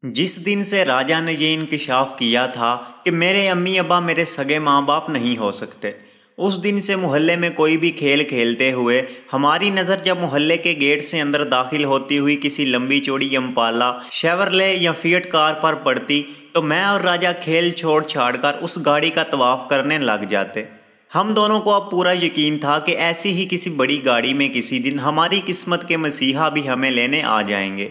جس دن سے راجا نے یہ انکشاف کیا تھا کہ میرے امی ابا میرے سگے ماں باپ نہیں ہو سکتے، اس دن سے محلے میں کوئی بھی کھیل کھیلتے ہوئے ہماری نظر جب محلے کے گیٹ سے اندر داخل ہوتی ہوئی کسی لمبی چوڑی امپالا، شیورلے یا فیٹ کار پر پڑتی تو میں اور راجا کھیل چھوڑ چھاڑ کر اس گاڑی کا طواف کرنے لگ جاتے۔ ہم دونوں کو اب پورا یقین تھا کہ ایسی ہی کسی بڑی گاڑی میں کسی دن ہماری قسمت کے مسیحا بھی ہمیں لینے آ جائیں گے۔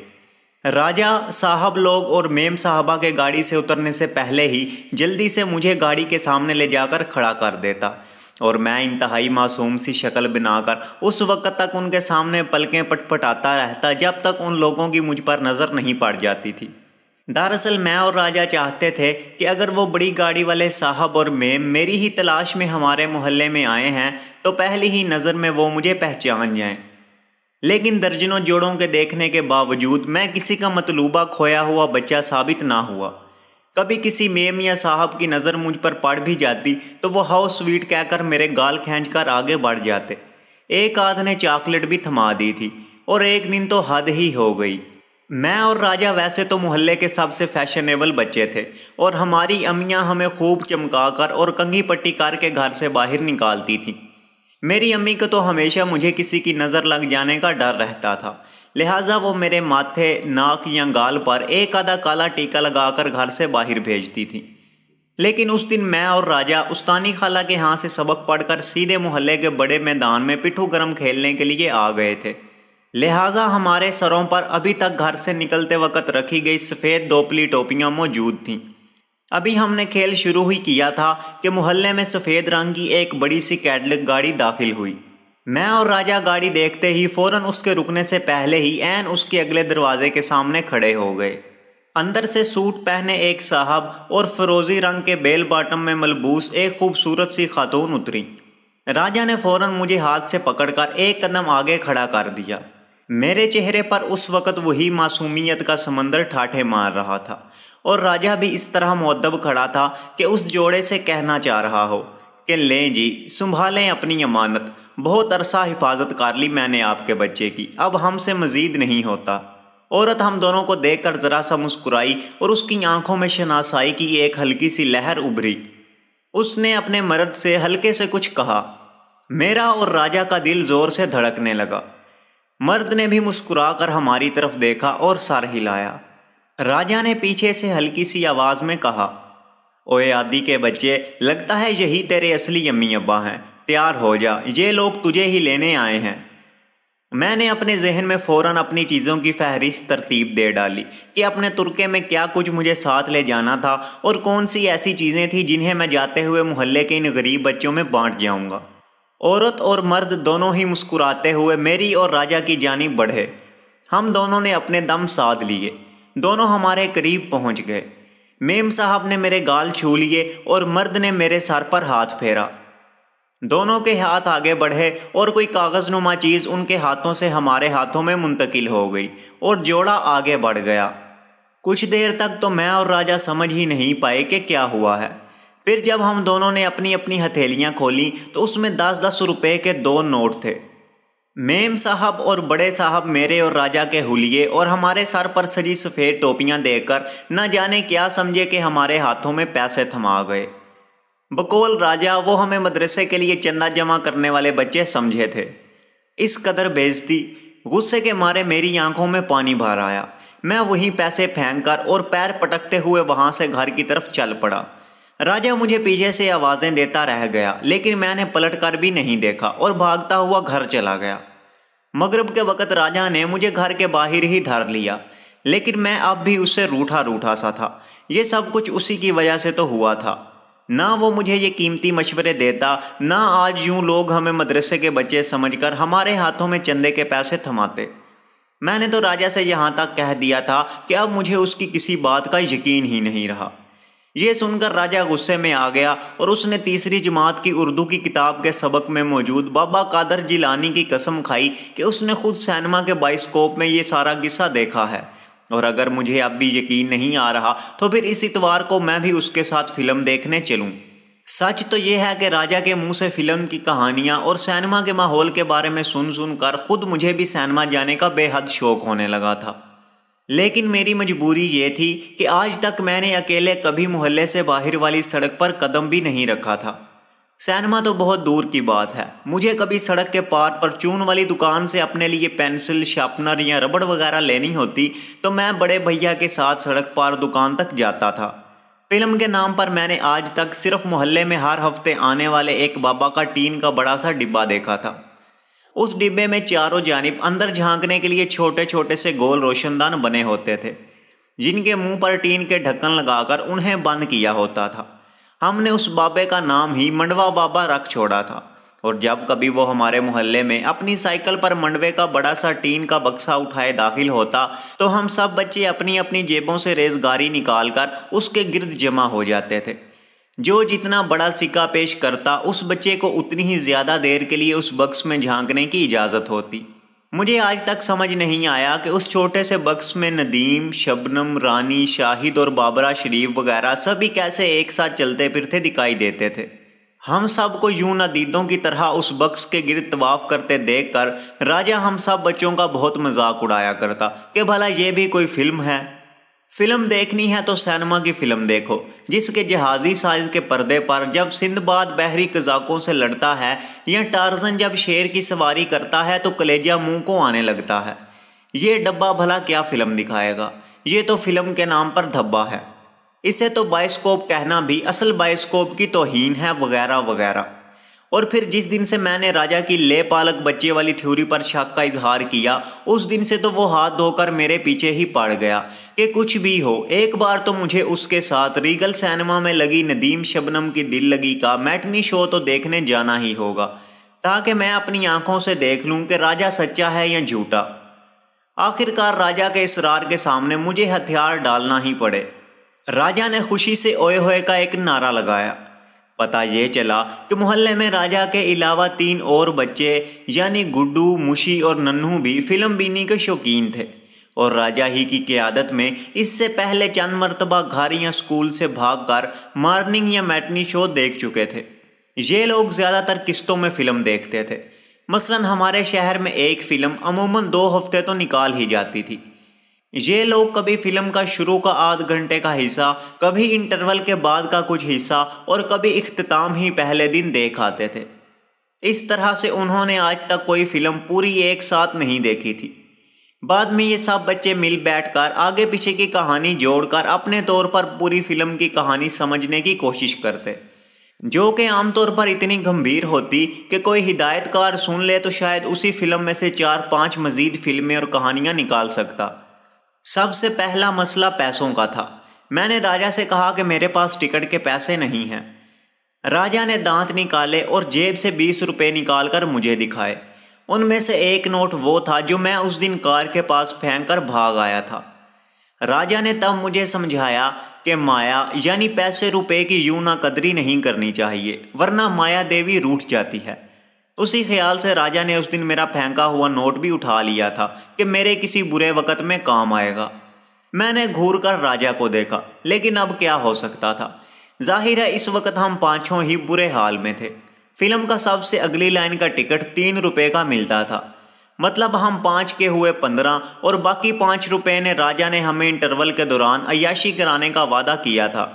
راجا صاحب لوگ اور میم صاحبہ کے گاڑی سے اترنے سے پہلے ہی جلدی سے مجھے گاڑی کے سامنے لے جا کر کھڑا کر دیتا، اور میں انتہائی معصوم سی شکل بنا کر اس وقت تک ان کے سامنے پلکیں پٹ پٹاتا رہتا جب تک ان لوگوں کی مجھ پر نظر نہیں پڑ جاتی تھی۔ دراصل میں اور راجا چاہتے تھے کہ اگر وہ بڑی گاڑی والے صاحب اور میم میری ہی تلاش میں ہمارے محلے میں آئے ہیں تو پہلی ہی نظر میں وہ مجھے پہچان جائیں، لیکن درجنوں جوڑوں کے دیکھنے کے باوجود میں کسی کا مطلوبہ کھویا ہوا بچہ ثابت نہ ہوا۔ کبھی کسی میم یا صاحب کی نظر مجھ پر پڑ بھی جاتی تو وہ ہاؤ سویٹ کہہ کر میرے گال کھینچ کر آگے بڑھ جاتے۔ ایک آدھ نے چاکلیٹ بھی تھما دی تھی، اور ایک دن تو حد ہی ہو گئی۔ میں اور راجا ویسے تو محلے کے سب سے فیشنیبل بچے تھے، اور ہماری امیاں ہمیں خوب چمکا کر اور کنگھی پٹی کر کے گھر سے باہر نکالتی تھیں۔ میری امی کو تو ہمیشہ مجھے کسی کی نظر لگ جانے کا ڈر رہتا تھا، لہٰذا وہ میرے ماتھے، ناک یا گال پر ایک آدھا کالا ٹیکا لگا کر گھر سے باہر بھیجتی تھی۔ لیکن اس دن میں اور راجا استانی خالہ کے ہاں سے سبق پڑھ کر سیدھے محلے کے بڑے میدان میں پٹھو گرم کھیلنے کے لیے آ گئے تھے، لہٰذا ہمارے سروں پر ابھی تک گھر سے نکلتے وقت رکھی گئی سفید دوپلی ٹوپیاں موجود تھیں۔ ابھی ہم نے کھیل شروع ہی کیا تھا کہ محلے میں سفید رنگ کی ایک بڑی سی کیڈلک گاڑی داخل ہوئی۔ میں اور راجا گاڑی دیکھتے ہی فوراً اس کے رکنے سے پہلے ہی عین اس کے اگلے دروازے کے سامنے کھڑے ہو گئے۔ اندر سے سوٹ پہنے ایک صاحب اور فروزی رنگ کے بیل باٹم میں ملبوس ایک خوبصورت سی خاتون اتری۔ راجا نے فوراً مجھے ہاتھ سے پکڑ کر ایک قدم آگے کھڑا کر دیا۔ میرے چہرے پر اس وقت وہی معصومیت کا سمندر ٹھاٹھے مار رہا تھا، اور راجا بھی اس طرح مؤدب کھڑا تھا کہ اس جوڑے سے کہنا چاہ رہا ہو کہ لیں جی، سنبھالیں اپنی امانت، بہت عرصہ حفاظت کر لی میں نے آپ کے بچے کی، اب ہم سے مزید نہیں ہوتا۔ عورت ہم دونوں کو دیکھ کر ذرا سا مسکرائی اور اس کی آنکھوں میں شناسائی کی ایک ہلکی سی لہر ابھری۔ اس نے اپنے مرد سے ہلکے سے کچھ کہا۔ میرا اور راجا کا دل زور سے دھڑکنے لگا۔ مرد نے بھی مسکرا کر ہماری طرف دیکھا اور سر ہلایا۔ راجا نے پیچھے سے ہلکی سی آواز میں کہا، اوے آدی کے بچے، لگتا ہے یہی تیرے اصلی امی ابا ہیں، تیار ہو جا، یہ لوگ تجھے ہی لینے آئے ہیں۔ میں نے اپنے ذہن میں فوراً اپنی چیزوں کی فہرست ترتیب دے ڈالی کہ اپنے ترکے میں کیا کچھ مجھے ساتھ لے جانا تھا اور کون سی ایسی چیزیں تھیں جنہیں میں جاتے ہوئے محلے کے ان غریب بچوں میں بانٹ جاؤں گا۔ عورت اور مرد دونوں ہی مسکراتے ہوئے میری اور راجا کی جانب بڑھے۔ ہم دونوں نے اپنے دم سادھ لیے، دونوں ہمارے قریب پہنچ گئے۔ میم صاحب نے میرے گال چھو لیے اور مرد نے میرے سر پر ہاتھ پھیرا۔ دونوں کے ہاتھ آگے بڑھے اور کوئی کاغذ نما چیز ان کے ہاتھوں سے ہمارے ہاتھوں میں منتقل ہو گئی اور جوڑا آگے بڑھ گیا۔ کچھ دیر تک تو میں اور راجا سمجھ ہی نہیں پائے کہ کیا ہوا ہے۔ پھر جب ہم دونوں نے اپنی اپنی ہتھیلیاں کھولیں تو اس میں 10-10 روپے کے 2 نوٹ تھے۔ میم صاحب اور بڑے صاحب میرے اور راجا کے حلیے اور ہمارے سر پر سجی سفید ٹوپیاں دیکھ کر نہ جانے کیا سمجھے کہ ہمارے ہاتھوں میں پیسے تھما گئے۔ بقول راجا وہ ہمیں مدرسے کے لیے چندہ جمع کرنے والے بچے سمجھے تھے۔ اس قدر بےعزتی، غصے کے مارے میری آنکھوں میں پانی بھر آیا۔ میں وہی پیسے پھینک کر اور پیر پٹکتے ہوئے وہاں سے گھر کی طرف چل پڑا۔ راجا مجھے پیچھے سے آوازیں دیتا رہ گیا، لیکن میں نے پلٹ کر بھی نہیں دیکھا اور بھاگتا ہوا گھر چلا گیا۔ مغرب کے وقت راجا نے مجھے گھر کے باہر ہی دھر لیا، لیکن میں اب بھی اس سے روٹھا روٹھا سا تھا۔ یہ سب کچھ اسی کی وجہ سے تو ہوا تھا۔ نہ وہ مجھے یہ قیمتی مشورے دیتا، نہ آج یوں لوگ ہمیں مدرسے کے بچے سمجھ کر ہمارے ہاتھوں میں چندے کے پیسے تھماتے۔ میں نے تو راجا سے یہاں تک کہہ دیا تھا کہ اب مجھے اس کی کسی بات کا یقین ہی نہیں رہا۔ یہ سن کر راجا غصے میں آ گیا اور اس نے تیسری جماعت کی اردو کی کتاب کے سبق میں موجود بابا قادر جیلانی کی قسم کھائی کہ اس نے خود سینما کے بائسکوپ میں یہ سارا قصہ دیکھا ہے، اور اگر مجھے اب بھی یقین نہیں آ رہا تو پھر اس اتوار کو میں بھی اس کے ساتھ فلم دیکھنے چلوں۔ سچ تو یہ ہے کہ راجا کے منہ سے فلم کی کہانیاں اور سینما کے ماحول کے بارے میں سن کر خود مجھے بھی سینما جانے کا بے حد شوق ہونے لگا تھا۔ لیکن میری مجبوری یہ تھی کہ آج تک میں نے اکیلے کبھی محلے سے باہر والی سڑک پر قدم بھی نہیں رکھا تھا۔ سینما تو بہت دور کی بات ہے، مجھے کبھی سڑک کے پار پرچون والی دکان سے اپنے لیے پینسل، شارپنر یا ربڑ وغیرہ لینی ہوتی تو میں بڑے بھیا کے ساتھ سڑک پار دکان تک جاتا تھا۔ فلم کے نام پر میں نے آج تک صرف محلے میں ہر ہفتے آنے والے ایک بابا کا ٹین کا بڑا سا ڈبہ دیکھا تھا۔ اس ڈبے میں چاروں جانب اندر جھانکنے کے لیے چھوٹے چھوٹے سے گول روشن دان بنے ہوتے تھے، جن کے منہ پر ٹین کے ڈھکن لگا کر انہیں بند کیا ہوتا تھا۔ ہم نے اس بابے کا نام ہی منڈوا بابا رکھ چھوڑا تھا، اور جب کبھی وہ ہمارے محلے میں اپنی سائیکل پر منڈوے کا بڑا سا ٹین کا بکسا اٹھائے داخل ہوتا تو ہم سب بچے اپنی اپنی جیبوں سے ریزگاری نکال کر اس کے گرد جمع ہو جاتے تھے۔ جو جتنا بڑا سکہ پیش کرتا اس بچے کو اتنی ہی زیادہ دیر کے لیے اس بکس میں جھانکنے کی اجازت ہوتی۔ مجھے آج تک سمجھ نہیں آیا کہ اس چھوٹے سے بکس میں ندیم، شبنم، رانی، شاہد اور بابرہ شریف وغیرہ سبھی کیسے ایک ساتھ چلتے پھرتے دکھائی دیتے تھے۔ ہم سب کو یوں ندیدوں کی طرح اس بکس کے گرد طواف کرتے دیکھ کر راجہ ہم سب بچوں کا بہت مذاق اڑایا کرتا کہ بھلا یہ بھی کوئی فلم ہے؟ فلم دیکھنی ہے تو سینما کی فلم دیکھو، جس کے جہازی سائز کے پردے پر جب سندباد بحری قزاقوں سے لڑتا ہے یا ٹارزن جب شیر کی سواری کرتا ہے تو کلیجہ منہ کو آنے لگتا ہے۔ یہ ڈبہ بھلا کیا فلم دکھائے گا؟ یہ تو فلم کے نام پر دھبا ہے، اسے تو بائسکوپ کہنا بھی اصل بائسکوپ کی توہین ہے وغیرہ وغیرہ۔ اور پھر جس دن سے میں نے راجہ کی لے پالک بچے والی تھیوری پر شک کا اظہار کیا، اس دن سے تو وہ ہاتھ دھو کر میرے پیچھے ہی پڑ گیا کہ کچھ بھی ہو ایک بار تو مجھے اس کے ساتھ ریگل سینما میں لگی ندیم شبنم کی دل لگی کا میٹنی شو تو دیکھنے جانا ہی ہوگا، تاکہ میں اپنی آنکھوں سے دیکھ لوں کہ راجہ سچا ہے یا جھوٹا۔ آخرکار راجہ کے اصرار کے سامنے مجھے ہتھیار ڈالنا ہی پڑے۔ راجہ نے خوشی سے اوئے ہوئے کا ایک نعرہ لگایا۔ پتہ یہ چلا کہ محلے میں راجہ کے علاوہ 3 اور بچے یعنی گڈو، مشی اور ننھو بھی فلم بینی کے شوقین تھے، اور راجہ ہی کی قیادت میں اس سے پہلے چند مرتبہ گھر یا اسکول سے بھاگ کر مارننگ یا میٹنی شو دیکھ چکے تھے۔ یہ لوگ زیادہ تر قسطوں میں فلم دیکھتے تھے، مثلاً ہمارے شہر میں ایک فلم عموماً 2 ہفتے تو نکال ہی جاتی تھی۔ یہ لوگ کبھی فلم کا شروع کا آدھ گھنٹے کا حصہ، کبھی انٹرول کے بعد کا کچھ حصہ اور کبھی اختتام ہی پہلے دن دیکھ آتے تھے۔ اس طرح سے انہوں نے آج تک کوئی فلم پوری ایک ساتھ نہیں دیکھی تھی۔ بعد میں یہ سب بچے مل بیٹھ کر آگے پیچھے کی کہانی جوڑ کر اپنے طور پر پوری فلم کی کہانی سمجھنے کی کوشش کرتے، جو کہ عام طور پر اتنی گمبھیر ہوتی کہ کوئی ہدایت کار سن لے تو شاید اسی فلم میں سے 4-5 مزید فلمیں اور کہانیاں نکال سکتا۔ سب سے پہلا مسئلہ پیسوں کا تھا۔ میں نے راجہ سے کہا کہ میرے پاس ٹکٹ کے پیسے نہیں ہیں۔ راجہ نے دانت نکالے اور جیب سے 20 روپے نکال کر مجھے دکھائے۔ ان میں سے ایک نوٹ وہ تھا جو میں اس دن کار کے پاس پھینک کر بھاگ آیا تھا۔ راجہ نے تب مجھے سمجھایا کہ مایا یعنی پیسے روپے کی یوں نہ قدری نہیں کرنی چاہیے، ورنہ مایا دیوی روٹھ جاتی ہے۔ اسی خیال سے راجہ نے اس دن میرا پھینکا ہوا نوٹ بھی اٹھا لیا تھا کہ میرے کسی برے وقت میں کام آئے گا۔ میں نے گھور کر راجہ کو دیکھا، لیکن اب کیا ہو سکتا تھا؟ ظاہر ہے اس وقت ہم 5 ہی برے حال میں تھے۔ فلم کا سب سے اگلی لائن کا ٹکٹ 3 روپے کا ملتا تھا، مطلب ہم 5 کے ہوئے 15 اور باقی 5 روپے نے راجہ نے ہمیں انٹرول کے دوران عیاشی کرانے کا وعدہ کیا تھا۔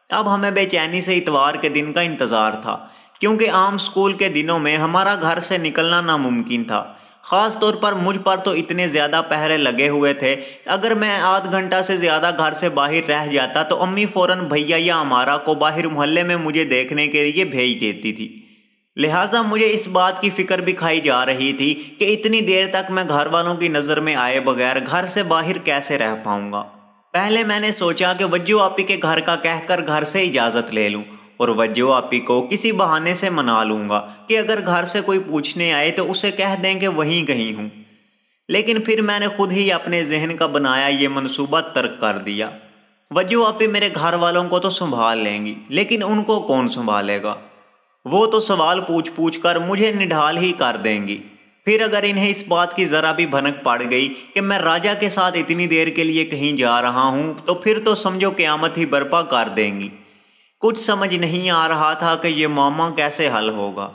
اب ہمیں بے چینی سے اتوار کے دن کا انتظار تھا، کیونکہ عام سکول کے دنوں میں ہمارا گھر سے نکلنا ناممکن تھا۔ خاص طور پر مجھ پر تو اتنے زیادہ پہرے لگے ہوئے تھے، اگر میں آدھ گھنٹہ سے زیادہ گھر سے باہر رہ جاتا تو امی فوراً بھیا یا ہمارا کو باہر محلے میں مجھے دیکھنے کے لیے بھیج دیتی تھی۔ لہٰذا مجھے اس بات کی فکر بھی کھائی جا رہی تھی کہ اتنی دیر تک میں گھر والوں کی نظر میں آئے بغیر گھر سے باہر کیسے رہ پاؤں گا۔ پہلے میں نے سوچا کہ وجو آپی کے گھر کا کہہ کر گھر سے اجازت لے لوں اور وجو آپی کو کسی بہانے سے منا لوں گا کہ اگر گھر سے کوئی پوچھنے آئے تو اسے کہہ دیں کہ وہیں کہیں ہوں۔ لیکن پھر میں نے خود ہی اپنے ذہن کا بنایا یہ منصوبہ ترک کر دیا۔ وجو آپی میرے گھر والوں کو تو سنبھال لیں گی، لیکن ان کو کون سنبھالے گا؟ وہ تو سوال پوچھ کر مجھے نڈھال ہی کر دیں گی۔ پھر اگر انہیں اس بات کی ذرا بھی بھنک پڑ گئی کہ میں راجہ کے ساتھ اتنی دیر کے لیے کہیں جا رہا ہوں تو پھر تو سمجھو قیامت ہی برپا کر دیں گی۔ کچھ سمجھ نہیں آ رہا تھا کہ یہ معاملہ کیسے حل ہوگا۔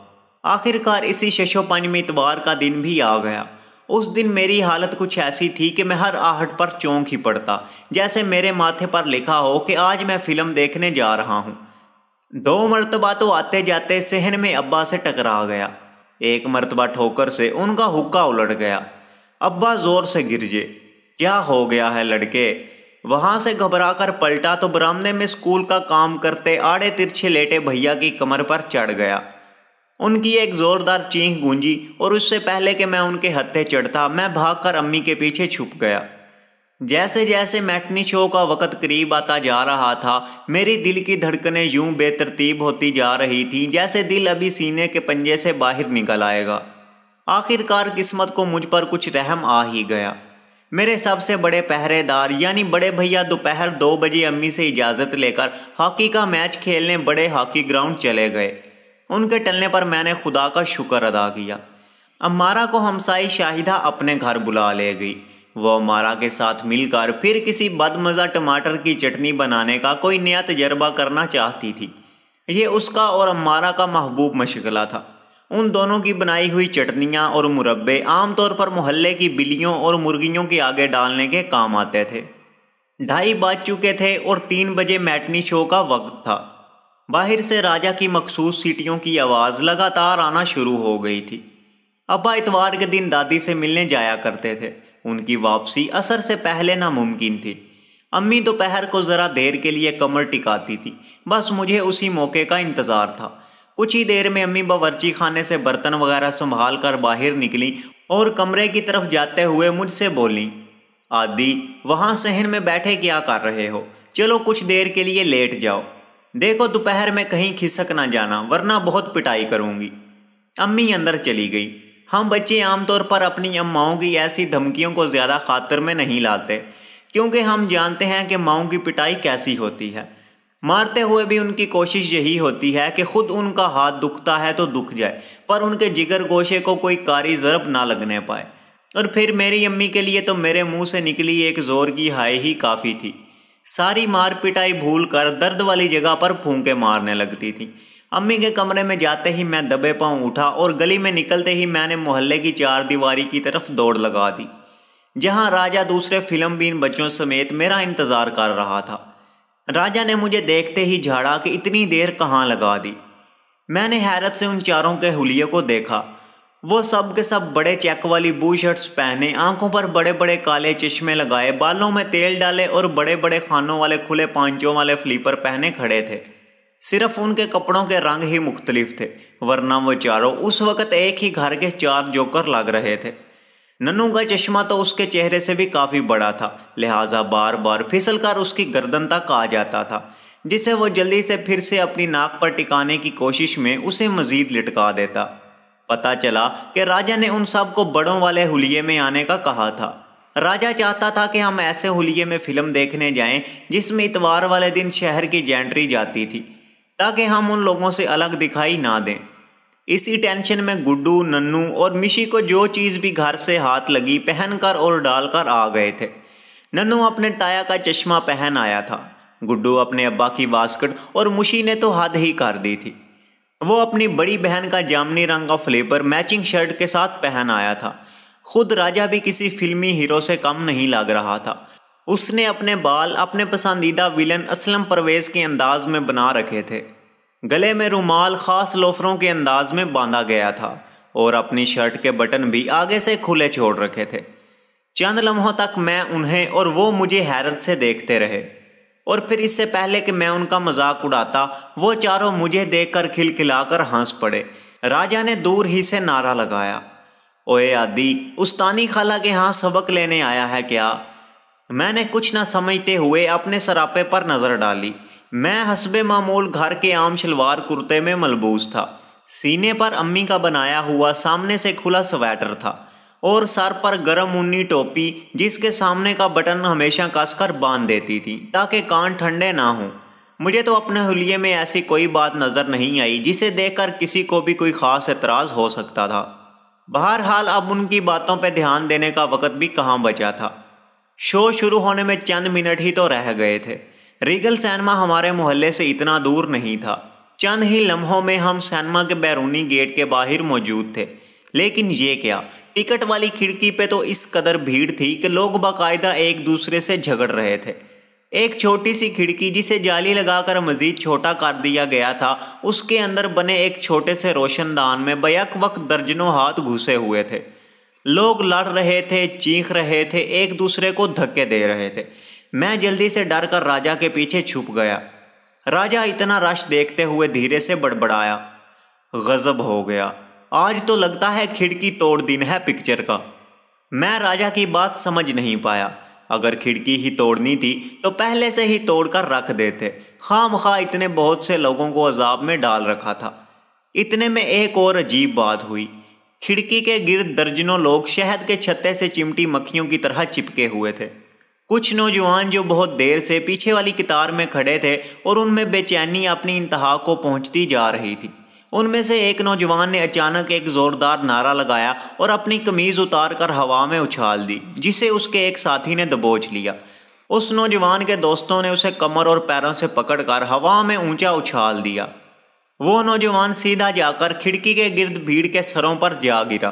آخرکار اسی 6 و 5 اتوار کا دن بھی آ گیا اس دن میری حالت کچھ ایسی تھی کہ میں ہر آہٹ پر چونک ہی پڑتا، جیسے میرے ماتھے پر لکھا ہو کہ آج میں فلم دیکھنے جا رہا ہوں۔ 2 مرتبہ تو آتے جاتے صحن میں ابا سے ٹکرا گیا۔ ایک مرتبہ ٹھوکر سے ان کا حقہ الٹ گیا۔ ابا زور سے گرجے۔ کیا ہو گیا ہے لڑکے؟ وہاں سے گھبرا کر پلٹا تو برآمدے میں اسکول کا کام کرتے آڑے ترچھے لیٹے بھیا کی کمر پر چڑھ گیا۔ ان کی ایک زوردار چینخ گونجی اور اس سے پہلے کہ میں ان کے ہتھے چڑھتا میں بھاگ کر امی کے پیچھے چھپ گیا۔ جیسے جیسے میٹنی شو کا وقت قریب آتا جا رہا تھا، میری دل کی دھڑکنیں یوں بے ترتیب ہوتی جا رہی تھیں جیسے دل ابھی سینے کے پنجے سے باہر نکل آئے گا۔ آخر کار قسمت کو مجھ پر کچھ رحم آ ہی گیا۔ میرے سب سے بڑے پہرے دار یعنی بڑے بھیا دوپہر 2 بجے امی سے اجازت لے کر ہاکی کا میچ کھیلنے بڑے ہاکی گراؤنڈ چلے گئے۔ ان کے ٹلنے پر میں نے خدا کا شکر ادا کیا۔ امارہ کو ہمسائی شاہدہ اپنے گھر بلا لے گئی۔ وہ امارہ کے ساتھ مل کر پھر کسی بدمزہ ٹماٹر کی چٹنی بنانے کا کوئی نیا تجربہ کرنا چاہتی تھی۔ یہ اس کا اور امارہ کا محبوب مشغلہ تھا۔ ان دونوں کی بنائی ہوئی چٹنیاں اور مربے عام طور پر محلے کی بلیوں اور مرغیوں کے آگے ڈالنے کے کام آتے تھے۔ 2:30 بج چکے تھے اور 3 بجے میٹنی شو کا وقت تھا۔ باہر سے راجہ کی مخصوص سیٹیوں کی آواز لگاتار آنا شروع ہو گئی تھی۔ ابا اتوار کے دن دادی سے ملنے جایا کرتے تھے۔ ان کی واپسی عصر سے پہلے ناممکن تھی۔ امی دوپہر کو ذرا دیر کے لیے کمر ٹکاتی تھی، بس مجھے اسی موقع کا انتظار تھا۔ کچھ ہی دیر میں امی باورچی خانے سے برتن وغیرہ سنبھال کر باہر نکلی اور کمرے کی طرف جاتے ہوئے مجھ سے بولیں، عادی وہاں صحن میں بیٹھے کیا کر رہے ہو؟ چلو کچھ دیر کے لیے لیٹ جاؤ۔ دیکھو دوپہر میں کہیں کھسک نہ جانا ورنہ بہت پٹائی کروں گی۔ امی اندر چلی گئی۔ ہم بچے عام طور پر اپنی اماؤں کی ایسی دھمکیوں کو زیادہ خاطر میں نہیں لاتے، کیونکہ ہم جانتے ہیں کہ ماؤں کی پٹائی کیسی ہوتی ہے۔ مارتے ہوئے بھی ان کی کوشش یہی ہوتی ہے کہ خود ان کا ہاتھ دکھتا ہے تو دکھ جائے، پر ان کے جگر گوشے کو کوئی کاری ضرب نہ لگنے پائے۔ اور پھر میری امی کے لیے تو میرے منہ سے نکلی ایک زور کی ہائے ہی کافی تھی۔ ساری مار پٹائی بھول کر درد والی جگہ پر پھونکے مارنے لگتی تھی۔ امی کے کمرے میں جاتے ہی میں دبے پاؤں اٹھا اور گلی میں نکلتے ہی میں نے محلے کی 4 دیواری کی طرف دوڑ لگا دی، جہاں راجہ دوسرے فلم بین بچوں سمیت میرا انتظار کر رہا تھا۔ راجہ نے مجھے دیکھتے ہی جھاڑا کہ اتنی دیر کہاں لگا دی۔ میں نے حیرت سے ان چاروں کے حلیے کو دیکھا۔ وہ سب کے سب بڑے چیک والی بو شرٹس پہنے، آنکھوں پر بڑے بڑے کالے چشمے لگائے، بالوں میں تیل ڈالے اور بڑے بڑے خانوں والے کھلے پانچوں والے فلیپر پہنے کھڑے تھے۔ صرف ان کے کپڑوں کے رنگ ہی مختلف تھے، ورنہ وہ چاروں اس وقت ایک ہی گھر کے 4 جوکر لگ رہے تھے۔ ننو کا چشمہ تو اس کے چہرے سے بھی کافی بڑا تھا، لہٰذا بار بار پھسل کر اس کی گردن تک آ جاتا تھا، جسے وہ جلدی سے پھر سے اپنی ناک پر ٹکانے کی کوشش میں اسے مزید لٹکا دیتا۔ پتہ چلا کہ راجہ نے ان سب کو بڑوں والے حلیے میں آنے کا کہا تھا۔ راجہ چاہتا تھا کہ ہم ایسے حلیے میں فلم دیکھنے جائیں جس میں اتوار والے دن شہر کی جینٹری جاتی تھی، تاکہ ہم ان لوگوں سے الگ دکھائی نہ دیں۔ اسی ٹینشن میں گڈو، ننو اور مشی کو جو چیز بھی گھر سے ہاتھ لگی پہن کر اور ڈال کر آ گئے تھے۔ ننو اپنے ٹایا کا چشمہ پہن آیا تھا، گڈو اپنے ابا کی واسکٹ اور مشی نے تو حد ہی کر دی تھی۔ وہ اپنی بڑی بہن کا جامنی رنگ کا فلیپر میچنگ شرٹ کے ساتھ پہن آیا تھا۔ خود راجہ بھی کسی فلمی ہیرو سے کم نہیں لگ رہا تھا۔ اس نے اپنے بال اپنے پسندیدہ ویلن اسلم پرویز کے انداز میں بنا رکھے تھے۔ گلے میں رومال خاص لوفروں کے انداز میں باندھا گیا تھا اور اپنی شرٹ کے بٹن بھی آگے سے کھلے چھوڑ رکھے تھے۔ چند لمحوں تک میں انہیں اور وہ مجھے حیرت سے دیکھتے رہے، اور پھر اس سے پہلے کہ میں ان کا مذاق اڑاتا وہ چاروں مجھے دیکھ کر کھلکھلا کر ہنس پڑے۔ راجہ نے دور ہی سے نعرہ لگایا، اوے عادی، استانی خالہ کے ہاں سبق لینے آیا ہے کیا؟ میں نے کچھ نہ سمجھتے ہوئے اپنے سراپے پر نظر ڈالی۔ میں حسب معمول گھر کے عام شلوار کرتے میں ملبوس تھا۔ سینے پر امی کا بنایا ہوا سامنے سے کھلا سویٹر تھا اور سر پر گرم اونی ٹوپی جس کے سامنے کا بٹن ہمیشہ کس کر باندھ دیتی تھی تاکہ کان ٹھنڈے نہ ہوں۔ مجھے تو اپنے حلیے میں ایسی کوئی بات نظر نہیں آئی جسے دیکھ کر کسی کو بھی کوئی خاص اعتراض ہو سکتا تھا۔ بہرحال اب ان کی باتوں پہ دھیان دینے کا وقت بھی کہاں بچا تھا۔ شو شروع ہونے میں چند منٹ ہی تو رہ گئے تھے۔ ریگل سینما ہمارے محلے سے اتنا دور نہیں تھا۔ چند ہی لمحوں میں ہم سینما کے بیرونی گیٹ کے باہر موجود تھے، لیکن یہ کیا، ٹکٹ والی کھڑکی پہ تو اس قدر بھیڑ تھی کہ لوگ باقاعدہ ایک دوسرے سے جھگڑ رہے تھے۔ ایک چھوٹی سی کھڑکی جسے جالی لگا کر مزید چھوٹا کر دیا گیا تھا، اس کے اندر بنے ایک چھوٹے سے روشن دان میں بیک وقت درجنوں ہاتھ گھسے ہوئے تھے۔ لوگ لڑ رہے تھے، چیخ رہے تھے، ایک دوسرے کو دھکے دے رہے تھے۔ میں جلدی سے ڈر کر راجا کے پیچھے چھپ گیا۔ راجا اتنا رش دیکھتے ہوئے دھیرے سے بڑبڑایا، غضب ہو گیا، آج تو لگتا ہے کھڑکی توڑ دن ہے پکچر کا۔ میں راجا کی بات سمجھ نہیں پایا۔ اگر کھڑکی ہی توڑنی تھی تو پہلے سے ہی توڑ کر رکھ دیتے، خواہ مخواہ اتنے بہت سے لوگوں کو عذاب میں ڈال رکھا تھا۔ اتنے میں ایک اور عجیب بات ہوئی۔ کھڑکی کے گرد درجنوں لوگ شہد کے چھتے سے چمٹی مکھیوں کی طرح چپکے ہوئے تھے۔ کچھ نوجوان جو بہت دیر سے پیچھے والی قطار میں کھڑے تھے اور ان میں بے چینی اپنی انتہا کو پہنچتی جا رہی تھی۔ ان میں سے ایک نوجوان نے اچانک ایک زوردار نعرہ لگایا اور اپنی قمیض اتار کر ہوا میں اچھال دی، جسے اس کے ایک ساتھی نے دبوچ لیا۔ اس نوجوان کے دوستوں نے اسے کمر اور پیروں سے پکڑ کر ہوا میں اونچا اچھال دیا۔ وہ نوجوان سیدھا جا کر کھڑکی کے گرد بھیڑ کے سروں پر جا گرا۔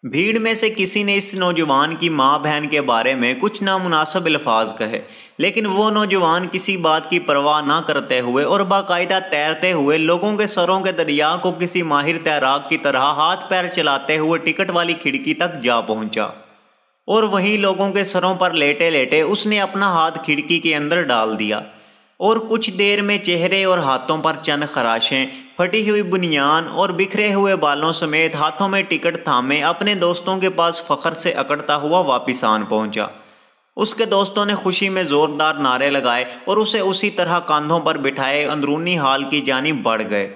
بھیڑ میں سے کسی نے اس نوجوان کی ماں بہن کے بارے میں کچھ نامناسب الفاظ کہے، لیکن وہ نوجوان کسی بات کی پرواہ نہ کرتے ہوئے اور باقاعدہ تیرتے ہوئے لوگوں کے سروں کے دریا کو کسی ماہر تیراک کی طرح ہاتھ پیر چلاتے ہوئے ٹکٹ والی کھڑکی تک جا پہنچا، اور وہیں لوگوں کے سروں پر لیٹے لیٹے اس نے اپنا ہاتھ کھڑکی کے اندر ڈال دیا، اور کچھ دیر میں چہرے اور ہاتھوں پر چند خراشیں، پھٹی ہوئی بنیان اور بکھرے ہوئے بالوں سمیت ہاتھوں میں ٹکٹ تھامے اپنے دوستوں کے پاس فخر سے اکڑتا ہوا واپس آن پہنچا۔ اس کے دوستوں نے خوشی میں زوردار نعرے لگائے اور اسے اسی طرح کاندھوں پر بٹھائے اندرونی ہال کی جانب بڑھ گئے۔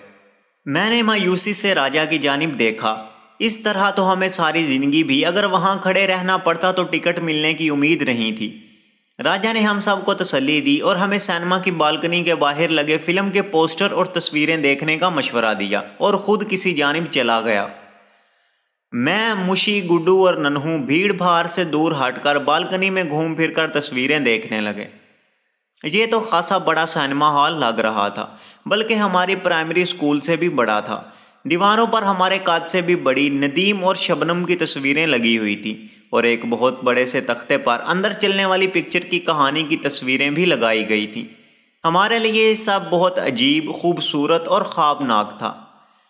میں نے مایوسی سے راجا کی جانب دیکھا۔ اس طرح تو ہمیں ساری زندگی بھی اگر وہاں کھڑے رہنا پڑتا تو ٹکٹ ملنے کی امید نہیں تھی۔ راجا نے ہم سب کو تسلی دی اور ہمیں سینما کی بالکنی کے باہر لگے فلم کے پوسٹر اور تصویریں دیکھنے کا مشورہ دیا اور خود کسی جانب چلا گیا۔ میں، مشی، گڈو اور ننہو بھیڑ بھاڑ سے دور ہٹ کر بالکنی میں گھوم پھر کر تصویریں دیکھنے لگے۔ یہ تو خاصا بڑا سینما ہال لگ رہا تھا، بلکہ ہماری پرائمری اسکول سے بھی بڑا تھا۔ دیواروں پر ہمارے قد سے بھی بڑی ندیم اور شبنم کی تصویریں لگی ہوئی تھیں، اور ایک بہت بڑے سے تختے پر اندر چلنے والی پکچر کی کہانی کی تصویریں بھی لگائی گئی تھیں۔ ہمارے لیے یہ سب بہت عجیب، خوبصورت اور خوابناک تھا۔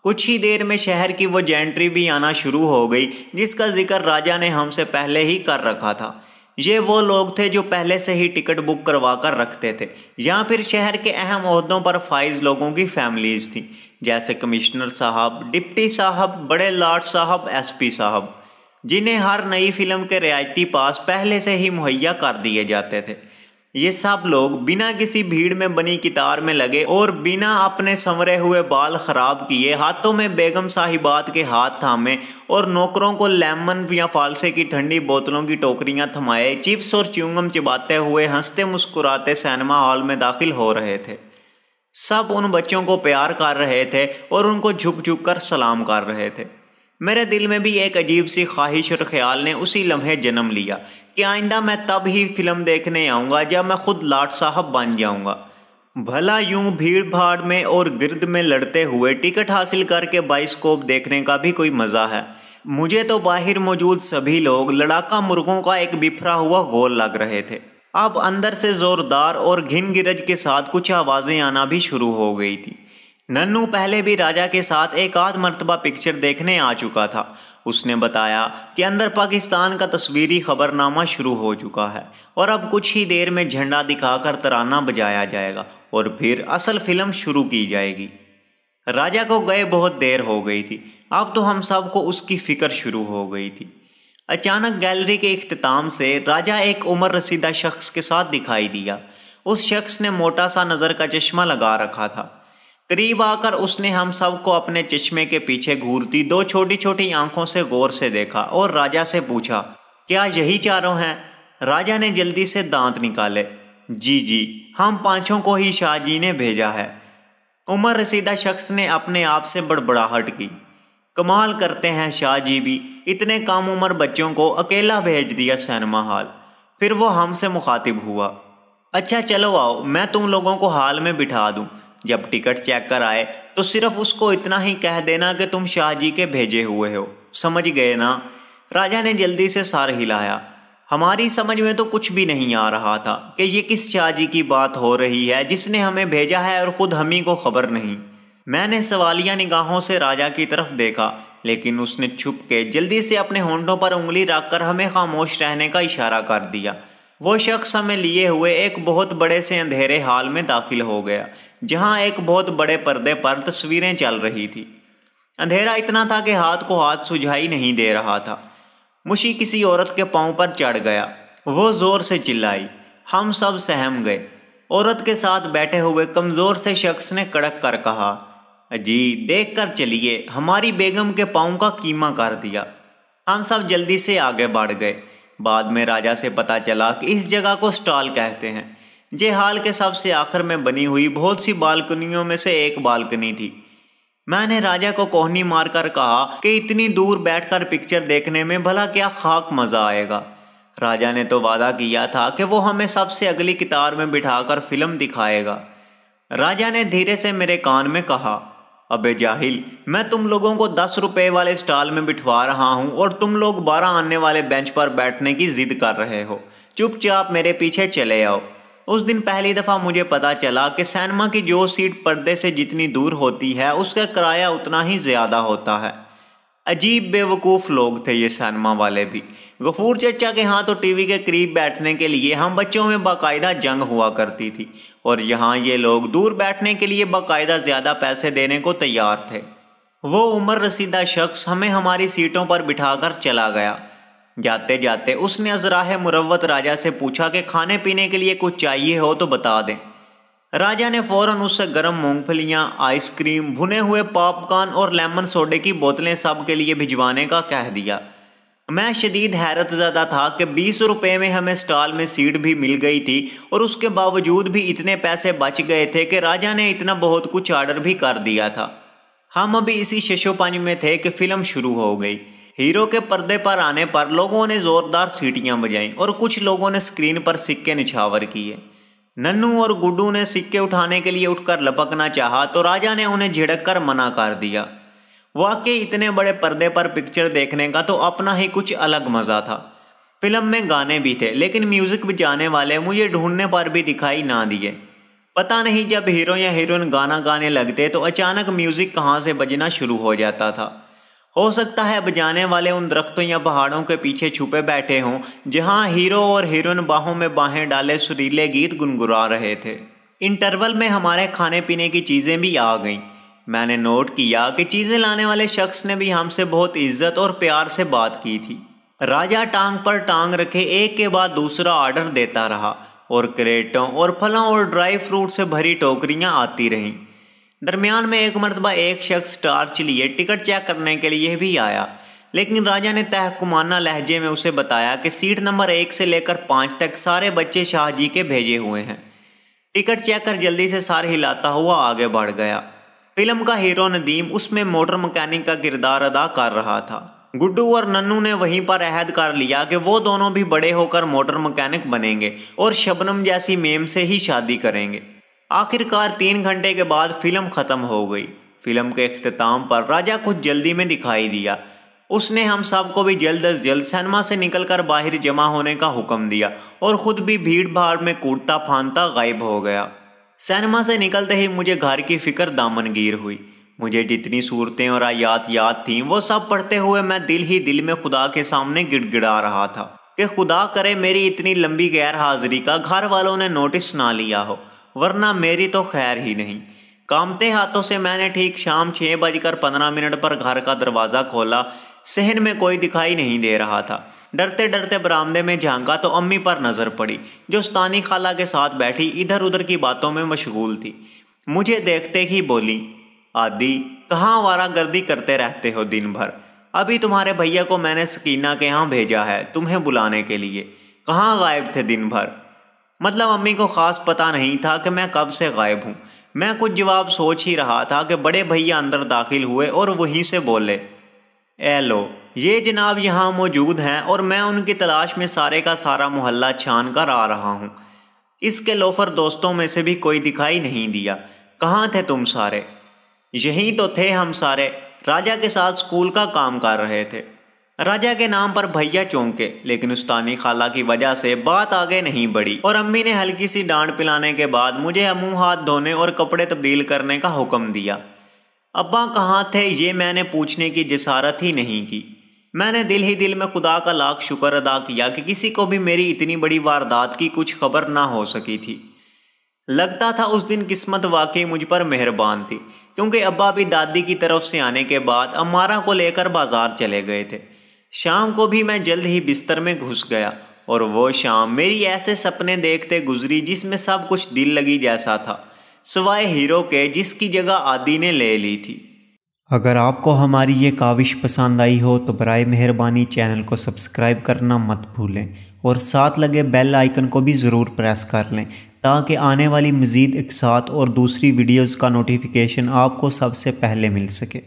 کچھ ہی دیر میں شہر کی وہ جینٹری بھی آنا شروع ہو گئی جس کا ذکر راجا نے ہم سے پہلے ہی کر رکھا تھا۔ یہ وہ لوگ تھے جو پہلے سے ہی ٹکٹ بک کروا کر رکھتے تھے، یا پھر شہر کے اہم عہدوں پر فائز لوگوں کی فیملیز تھیں، جیسے کمشنر صاحب، ڈپٹی صاحب، بڑے لاٹ صاحب، ایس پی صاحب، جنہیں ہر نئی فلم کے رعایتی پاس پہلے سے ہی مہیا کر دیے جاتے تھے۔ یہ سب لوگ بنا کسی بھیڑ میں بنی قطار میں لگے اور بنا اپنے سنورے ہوئے بال خراب کیے ہاتھوں میں بیگم صاحبات کے ہاتھ تھامے اور نوکروں کو لیمن یا فالسے کی ٹھنڈی بوتلوں کی ٹوکریاں تھمائے چپس اور چیونگم چباتے ہوئے ہنستے مسکراتے سینما ہال میں داخل ہو رہے تھے۔ سب ان بچوں کو پیار کر رہے تھے اور ان کو جھک جھک کر سلام کر رہے تھے۔ میرے دل میں بھی ایک عجیب سی خواہش اور خیال نے اسی لمحے جنم لیا کہ آئندہ میں تب ہی فلم دیکھنے آؤں گا جب میں خود لاٹ صاحب بن جاؤں گا۔ بھلا یوں بھیڑ بھاڑ میں اور گرد میں لڑتے ہوئے ٹکٹ حاصل کر کے بائسکوپ دیکھنے کا بھی کوئی مزہ ہے۔ مجھے تو باہر موجود سبھی لوگ لڑاکا مرغوں کا ایک بفرا ہوا گول لگ رہے تھے۔ اب اندر سے زوردار اور گھن گرج کے ساتھ کچھ آوازیں آنا بھی شروع ہو گئی تھی۔ ننو پہلے بھی راجا کے ساتھ ایک آدھ مرتبہ پکچر دیکھنے آ چکا تھا۔ اس نے بتایا کہ اندر پاکستان کا تصویری خبر نامہ شروع ہو چکا ہے اور اب کچھ ہی دیر میں جھنڈا دکھا کر ترانہ بجایا جائے گا اور پھر اصل فلم شروع کی جائے گی۔ راجا کو گئے بہت دیر ہو گئی تھی، اب تو ہم سب کو اس کی فکر شروع ہو گئی تھی۔ اچانک گیلری کے اختتام سے راجا ایک عمر رسیدہ شخص کے ساتھ دکھائی دیا۔ اس شخص نے موٹا سا نظر کا چشمہ لگا رکھا تھا۔ قریب آ کر اس نے ہم سب کو اپنے چشمے کے پیچھے گھورتی دو چھوٹی چھوٹی آنکھوں سے غور سے دیکھا اور راجا سے پوچھا، کیا یہی چاروں ہیں؟ راجا نے جلدی سے دانت نکالے، جی، ہم پانچوں کو ہی شاہ جی نے بھیجا ہے۔ عمر رسیدہ شخص نے اپنے آپ سے بڑبڑاہٹ کی، کمال کرتے ہیں شاہ جی بھی، اتنے کم عمر بچوں کو اکیلا بھیج دیا سینما ہال۔ پھر وہ ہم سے مخاطب ہوا، اچھا چلو آؤ، میں تم لوگوں کو ہال میں بٹھا دوں، جب ٹکٹ چیک کر آئے تو صرف اس کو اتنا ہی کہہ دینا کہ تم شاہ جی کے بھیجے ہوئے ہو، سمجھ گئے نا؟ راجا نے جلدی سے سر ہلایا۔ ہماری سمجھ میں تو کچھ بھی نہیں آ رہا تھا کہ یہ کس شاہ جی کی بات ہو رہی ہے جس نے ہمیں بھیجا ہے اور خود ہمیں کو خبر نہیں۔ میں نے سوالیہ نگاہوں سے راجا کی طرف دیکھا، لیکن اس نے چھپ کے جلدی سے اپنے ہونٹوں پر انگلی رکھ کر ہمیں خاموش رہنے کا اشارہ کر دیا۔ وہ شخص ہمیں لیے ہوئے ایک بہت بڑے سے اندھیرے ہال میں داخل ہو گیا، جہاں ایک بہت بڑے پردے پر تصویریں چل رہی تھی۔ اندھیرا اتنا تھا کہ ہاتھ کو ہاتھ سجھائی نہیں دے رہا تھا۔ مشی کسی عورت کے پاؤں پر چڑھ گیا، وہ زور سے چلائی، ہم سب سہم گئے۔ عورت کے ساتھ بیٹھے ہوئے کمزور سے شخص نے کڑک کر کہا، جی دیکھ کر چلیے، ہماری بیگم کے پاؤں کا کیما کر دیا۔ ہم سب جلدی سے آگے بڑھ گئے۔ بعد میں راجا سے پتہ چلا کہ اس جگہ کو سٹال کہتے ہیں۔ یہ ہال کے سب سے آخر میں بنی ہوئی بہت سی بالکنیوں میں سے ایک بالکنی تھی۔ میں نے راجا کو کوہنی مار کر کہا کہ اتنی دور بیٹھ کر پکچر دیکھنے میں بھلا کیا خاک مزہ آئے گا۔ راجا نے تو وعدہ کیا تھا کہ وہ ہمیں سب سے اگلی قطار میں بٹھا کر فلم دکھائے گا۔ راجا نے دھیرے سے میرے کان میں کہا، ابے جاہل، میں تم لوگوں کو 10 روپے والے سٹال میں بٹھوا رہا ہوں اور تم لوگ 12 آنے والے بینچ پر بیٹھنے کی ضد کر رہے ہو۔ چپ چاپ میرے پیچھے چلے آؤ۔ اس دن پہلی دفعہ مجھے پتا چلا کہ سینما کی جو سیٹ پردے سے جتنی دور ہوتی ہے اس کا کرایہ اتنا ہی زیادہ ہوتا ہے۔ عجیب بے وقوف لوگ تھے یہ سینما والے بھی۔ غفور چچا کے ہاں تو ٹی وی کے قریب بیٹھنے کے لیے ہم بچوں میں باقاعدہ جنگ ہوا کرتی تھی، اور یہاں یہ لوگ دور بیٹھنے کے لیے باقاعدہ زیادہ پیسے دینے کو تیار تھے۔ وہ عمر رسیدہ شخص ہمیں ہماری سیٹوں پر بٹھا کر چلا گیا۔ جاتے جاتے اس نے ازراہ مروت راجا سے پوچھا کہ کھانے پینے کے لیے کچھ چاہیے ہو تو بتا دیں۔ راجا نے فوراً اس سے گرم مونگ پھلیاں، آئس کریم، بھنے ہوئے پاپ کارن اور لیمن سوڈے کی بوتلیں سب کے لیے بھجوانے کا کہہ دیا۔ میں شدید حیرت زدہ تھا کہ 20 روپے میں ہمیں سٹال میں سیٹ بھی مل گئی تھی، اور اس کے باوجود بھی اتنے پیسے بچ گئے تھے کہ راجا نے اتنا بہت کچھ آرڈر بھی کر دیا تھا۔ ہم ابھی اسی ششو پنج میں تھے کہ فلم شروع ہو گئی۔ ہیرو کے پردے پر آنے پر لوگوں نے زوردار سیٹیاں بجائیں اور کچھ لوگوں نے سکرین پر سکے نچھاور کیے۔ ننو اور گڈو نے سکے اٹھانے کے لیے اٹھ کر لپکنا چاہا تو راجا نے انہیں جھڑک کر منع کر دیا۔ واقعی اتنے بڑے پردے پر پکچر دیکھنے کا تو اپنا ہی کچھ الگ مزہ تھا۔ فلم میں گانے بھی تھے، لیکن میوزک بجانے والے مجھے ڈھونڈنے پر بھی دکھائی نہ دیے۔ پتہ نہیں جب ہیرو یا ہیروئن گانا گانے لگتے تو اچانک میوزک کہاں سے بجنا شروع ہو جاتا تھا۔ ہو سکتا ہے بجانے والے ان درختوں یا پہاڑوں کے پیچھے چھپے بیٹھے ہوں جہاں ہیرو اور ہیروئن باہوں میں باہیں ڈالے سریلے گیت گنگنا رہے تھے۔ انٹرول میں ہمارے کھانے پینے کی چیزیں بھی آ گئیں۔ میں نے نوٹ کیا کہ چیزیں لانے والے شخص نے بھی ہم سے بہت عزت اور پیار سے بات کی تھی۔ راجا ٹانگ پر ٹانگ رکھے ایک کے بعد دوسرا آرڈر دیتا رہا، اور کریٹوں اور پھلوں اور ڈرائی فروٹ سے بھری ٹوکریاں آتی رہیں۔ درمیان میں ایک مرتبہ ایک شخص ٹارچ لیے ٹکٹ چیک کرنے کے لیے بھی آیا، لیکن راجا نے تحکمانہ لہجے میں اسے بتایا کہ سیٹ نمبر 1 سے لے کر 5 تک سارے بچے شاہ جی کے بھیجے ہوئے ہیں۔ ٹکٹ چیک کر جلدی سے سر ہلاتا ہوا آگے بڑھ گیا۔ فلم کا ہیرو ندیم اس میں موٹر مکینک کا کردار ادا کر رہا تھا۔ گڈو اور ننو نے وہیں پر عہد کر لیا کہ وہ دونوں بھی بڑے ہو کر موٹر مکینک بنیں گے اور شبنم جیسی میم سے ہی شادی کریں گے۔ آخر کار 3 گھنٹے کے بعد فلم ختم ہو گئی۔ فلم کے اختتام پر راجا کچھ جلدی میں دکھائی دیا۔ اس نے ہم سب کو بھی جلد از جلد سینما سے نکل کر باہر جمع ہونے کا حکم دیا، اور خود بھی بھیڑ بھاڑ میں کوٹتا پھاندتا غائب ہو گیا۔ سینما سے نکلتے ہی مجھے گھر کی فکر دامنگیر ہوئی۔ مجھے جتنی صورتیں اور آیات یاد تھیں وہ سب پڑھتے ہوئے میں دل ہی دل میں خدا کے سامنے گڑ گڑا رہا تھا کہ خدا کرے میری اتنی لمبی غیر حاضری کا گھر والوں نے نوٹس نہ لیا ہو، ورنہ میری تو خیر ہی نہیں۔ کامتے ہاتھوں سے میں نے ٹھیک شام 6:15 پر گھر کا دروازہ کھولا۔ صحن میں کوئی دکھائی نہیں دے رہا تھا۔ ڈرتے ڈرتے برآمدے میں جھانکا تو امی پر نظر پڑی، جو ستانی خالہ کے ساتھ بیٹھی ادھر ادھر کی باتوں میں مشغول تھی۔ مجھے دیکھتے ہی بولی، عادی کہاں آوارہ گردی کرتے رہتے ہو دن بھر؟ ابھی تمہارے بھیا کو میں نے سکینہ کے ہاں بھیجا ہے تمہیں بلانے کے لیے۔ کہاں غائب تھے دن بھر؟ مطلب امی کو خاص پتہ نہیں تھا کہ میں کب سے غائب ہوں۔ میں کچھ جواب سوچ ہی رہا تھا کہ بڑے بھیا اندر داخل ہوئے اور وہیں سے بولے، اے لو، یہ جناب یہاں موجود ہیں اور میں ان کی تلاش میں سارے کا سارا محلہ چھان کر آ رہا ہوں۔ اس کے لوفر دوستوں میں سے بھی کوئی دکھائی نہیں دیا۔ کہاں تھے تم سارے؟ یہیں تو تھے ہم سارے، راجا کے ساتھ اسکول کا کام کر رہے تھے۔ راجا کے نام پر بھیا چونکے، لیکن استانی خالہ کی وجہ سے بات آگے نہیں بڑھی اور امی نے ہلکی سی ڈانٹ پلانے کے بعد مجھے منہ ہاتھ دھونے اور کپڑے تبدیل کرنے کا حکم دیا۔ ابا کہاں تھے یہ میں نے پوچھنے کی جسارت ہی نہیں کی۔ میں نے دل ہی دل میں خدا کا لاکھ شکر ادا کیا کہ کسی کو بھی میری اتنی بڑی واردات کی کچھ خبر نہ ہو سکی تھی۔ لگتا تھا اس دن قسمت واقعی مجھ پر مہربان تھی، کیونکہ ابا بھی دادی کی طرف سے آنے کے بعد امارہ کو لے کر بازار چلے گئے تھے۔ شام کو بھی میں جلد ہی بستر میں گھس گیا اور وہ شام میری ایسے سپنے دیکھتے گزری جس میں سب کچھ دل لگی جیسا تھا، سوائے ہیرو کے جس کی جگہ عادی نے لے لی تھی۔ اگر آپ کو ہماری یہ کاوش پسند آئی ہو تو برائے مہربانی چینل کو سبسکرائب کرنا مت بھولیں اور ساتھ لگے بیل آئیکن کو بھی ضرور پریس کر لیں تاکہ آنے والی مزید اقساط اور دوسری ویڈیوز کا نوٹیفیکیشن آپ کو سب سے پہلے مل سکے۔